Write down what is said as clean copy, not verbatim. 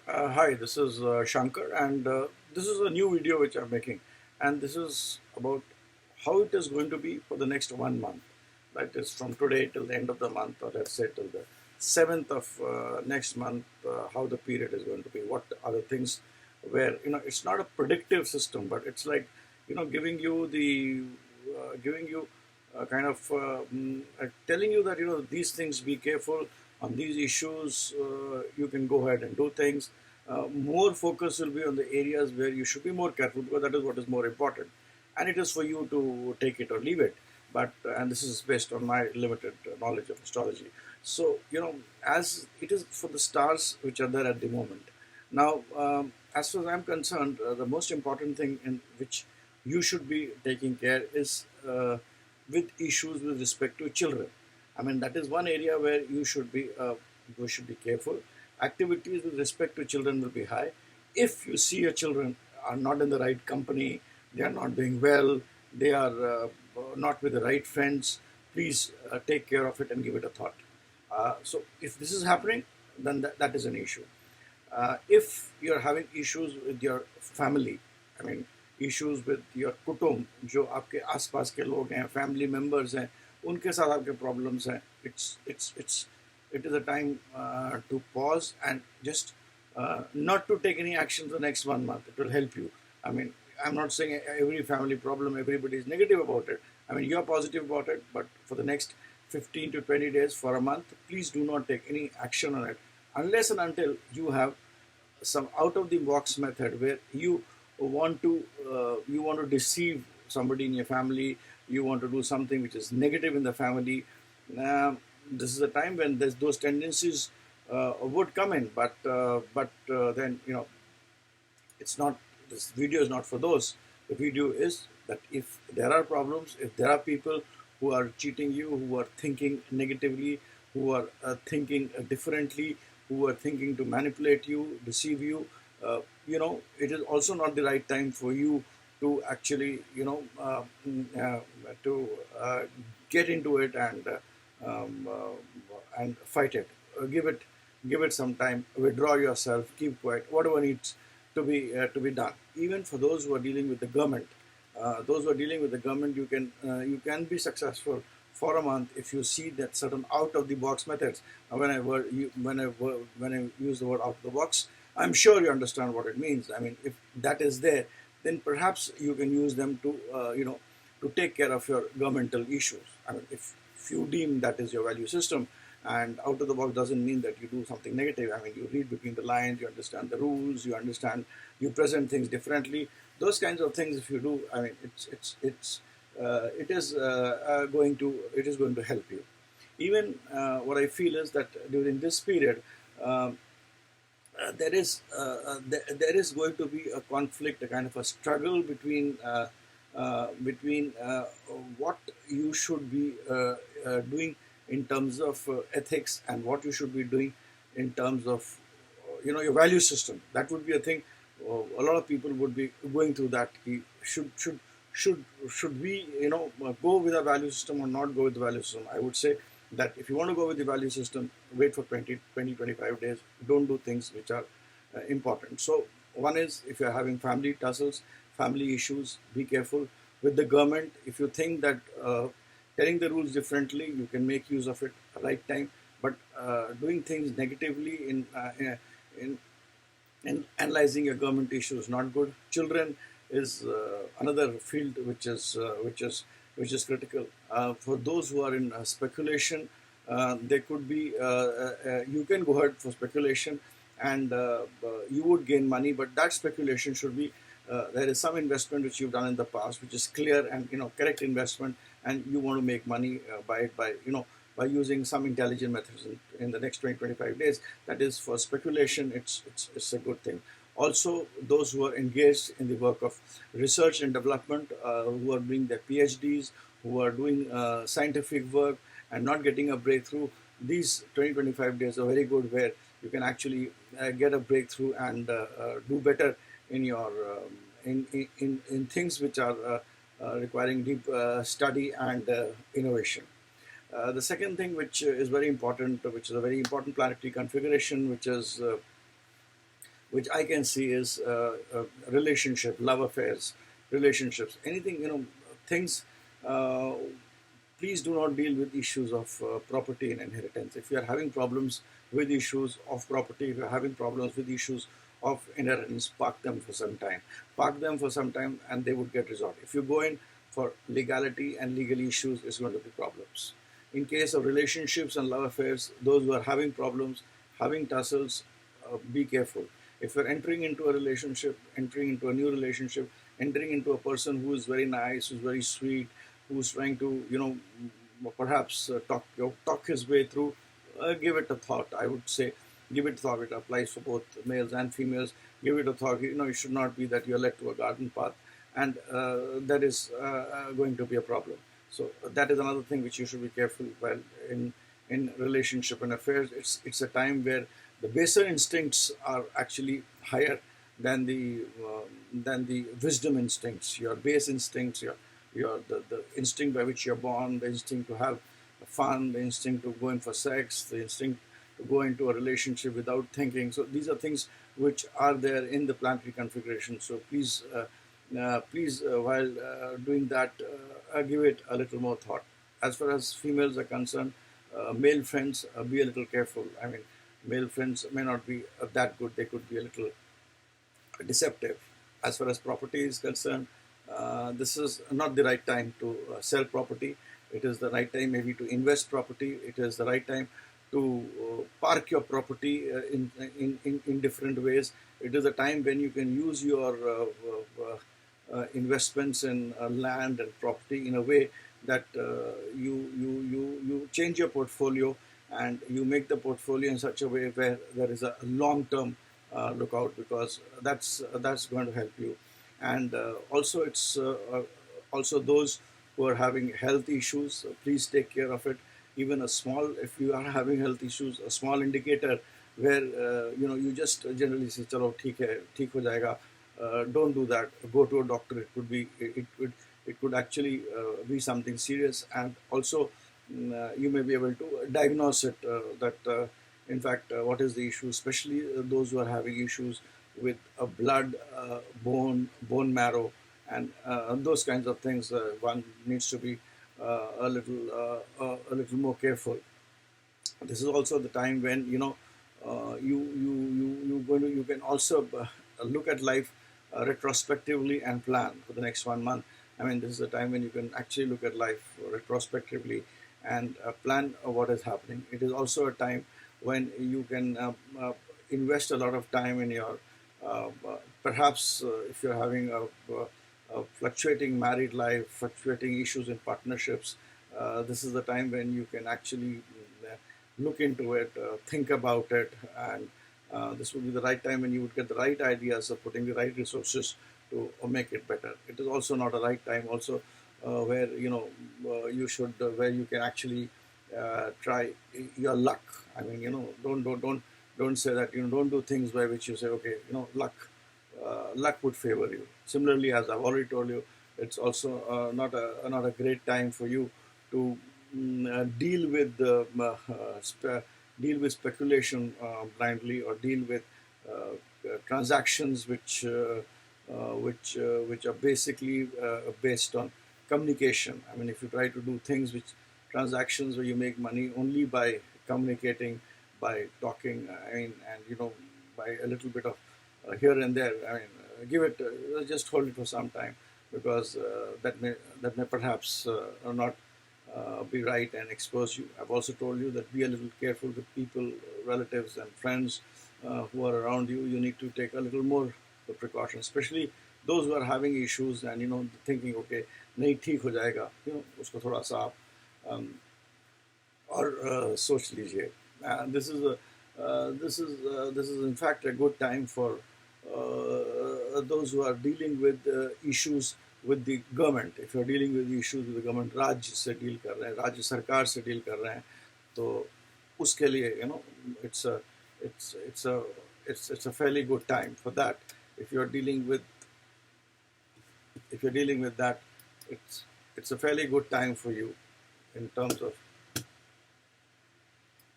Hi, this is Shanker, and this is a new video which I'm making, and this is about how it is going to be for the next 1 month. That is from today till the end of the month, or let's say till the 7th of next month. How the period is going to be, what are the things where it's not a predictive system, but it's like giving you the giving you kind of telling you that these things, be careful on these issues. You can go ahead and do things. More focus will be on the areas where you should be more careful, because that is what is more important, and it is for you to take it or leave it. But and this is based on my limited knowledge of astrology. So as it is for the stars which are there at the moment. Now, as far as I'm concerned, the most important thing in which you should be taking care is with issues with respect to children. I mean, that is one area where you should be careful. Activities with respect to children will be high. If you see your children are not in the right company, they are not doing well, they are not with the right friends, please take care of it and give it a thought. So if this is happening, then that is an issue. If you're having issues with your family, I mean issues with your कुटुंब, जो आपके आसपास के लोग हैं, family members हैं, उनके साथ आपके problems हैं, it is a time to pause and just not to take any action for the next 1 month. It will help you. I mean, I'm not saying every family problem everybody is negative about it. I mean, you're positive about it, but for the next 15 to 20 days, for a month, please do not take any action on it unless and until you have some out of the box method where you want to deceive somebody in your family, you want to do something which is negative in the family. This is a time when those tendencies would come in, but then it's not, this video is not for those. The video is that if there are problems, if there are people who are cheating you, who are thinking negatively, who are thinking differently, who are thinking to manipulate you, deceive you, it is also not the right time for you to actually to get into it and fight it. Give it some time, withdraw yourself, keep quiet, whatever needs to be done. Even for those who are dealing with the government, you can be successful for a month if you see that certain out of the box methods. Now, when I use the word out of the box, I'm sure you understand what it means. I mean, if that is there, then perhaps you can use them to to take care of your governmental issues. I mean, if you deem that is your value system, and out of the box doesn't mean that you do something negative. I mean, you read between the lines, you understand the rules, you present things differently. Those kinds of things, if you do, I mean, it is going to help you. Even what I feel is that during this period, there is going to be a conflict, a kind of a struggle between what you should be doing in terms of ethics, and what you should be doing in terms of your value system. That would be a thing. A lot of people would be going through that. Should we go with a value system or not go with the value system? I would say that if you want to go with the value system, wait for 25 days. Don't do things which are important. So one is, if you're having family tussles, family issues, be careful. With the government, if you think that telling the rules differently, you can make use of it at the right time. But doing things negatively in analyzing your government issue is not good. Children is another field which is critical. For those who are in speculation, there could be you can go ahead for speculation, and you would gain money, but that speculation should be there is some investment which you've done in the past which is clear and correct investment, and you want to make money by it, by using some intelligent methods in the next 20-25 days. That is, for speculation, it's a good thing. Also, those who are engaged in the work of research and development, who are doing their PhDs, who are doing scientific work and not getting a breakthrough, these 20-25 days are very good, where you can actually get a breakthrough and do better in your in things which are requiring deep study and innovation. The second thing which is very important, which is a very important planetary configuration, which is which I can see is relationship, love affairs, relationships, anything, things. Uh, Please do not deal with issues of property and inheritance. If you are having problems with issues of property, if you are having problems with issues of inheritance, park them for some time. Park them for some time and they would get resolved. If you go in for legality and legal issues, it's going to be problems. In case of relationships and love affairs, those who are having problems, having tussles, be careful. If you're entering into a relationship, entering into a new relationship, entering into a person who is very nice, who's very sweet, who's trying to, perhaps talk his way through, give it a thought. I would say, give it a thought. It applies for both males and females. Give it a thought. It should not be that you're led to a garden path, and that is going to be a problem. So that is another thing which you should be careful while in relationship and affairs. It's a time where the baser instincts are actually higher than the wisdom instincts. Your base instincts, the instinct by which you're born, the instinct to have fun, the instinct to go in for sex, the instinct to go into a relationship without thinking. So these are things which are there in the planetary configuration. So please, while doing that, give it a little more thought. As far as females are concerned, male friends, be a little careful. I mean, male friends may not be that good. They could be a little deceptive. As far as property is concerned, this is not the right time to sell property. It is the right time maybe to invest property. It is the right time to park your property in different ways. It is a time when you can use your investments in land and property in a way that you change your portfolio, and you make the portfolio in such a way where there is a long-term lookout, because that's going to help you. And also, it's also those who are having health issues, please take care of it. Even a small, if you are having health issues, a small indicator where you just generally say, "Chalo, ठीक हो जाएगा." Don't do that. Go to a doctor. It could actually be something serious, and also you may be able to diagnose it. In fact, what is the issue? Especially those who are having issues with blood, bone marrow, and those kinds of things. One needs to be a little more careful. This is also the time when you can also look at life retrospectively and plan for the next 1 month. I mean, this is a time when you can actually look at life retrospectively and plan what is happening. It is also a time when you can invest a lot of time in your perhaps if you're having a fluctuating married life, fluctuating issues in partnerships. This is the time when you can actually look into it, think about it, and this would be the right time when you would get the right ideas of putting the right resources to make it better. It is also not a right time also where you should where you can actually try your luck. I mean, don't say that, don't do things by which you say, okay, luck would favor you. Similarly, as I've already told you, it's also not a great time for you to deal with deal with speculation blindly, or deal with transactions which are basically based on communication. I mean, if you try to do things which transactions where you make money only by communicating, by talking, and by a little bit of here and there. I mean, give it, just hold it for some time, because that may perhaps not be right and expose you. I've also told you that be a little careful with people, relatives, and friends who are around you. You need to take a little more precaution, especially those who are having issues and thinking, okay, नहीं ठीक हो जाएगा, उसको थोड़ा सा आप और सोच लीजिए. This is in fact a good time for those who are dealing with issues with the government. If you're dealing with issues with the government, राज्य से डील कर रहे हैं, राज्य सरकार से डील कर रहे हैं, तो उसके लिए it's a fairly good time for that. If you're dealing with that, it's a fairly good time for you in terms of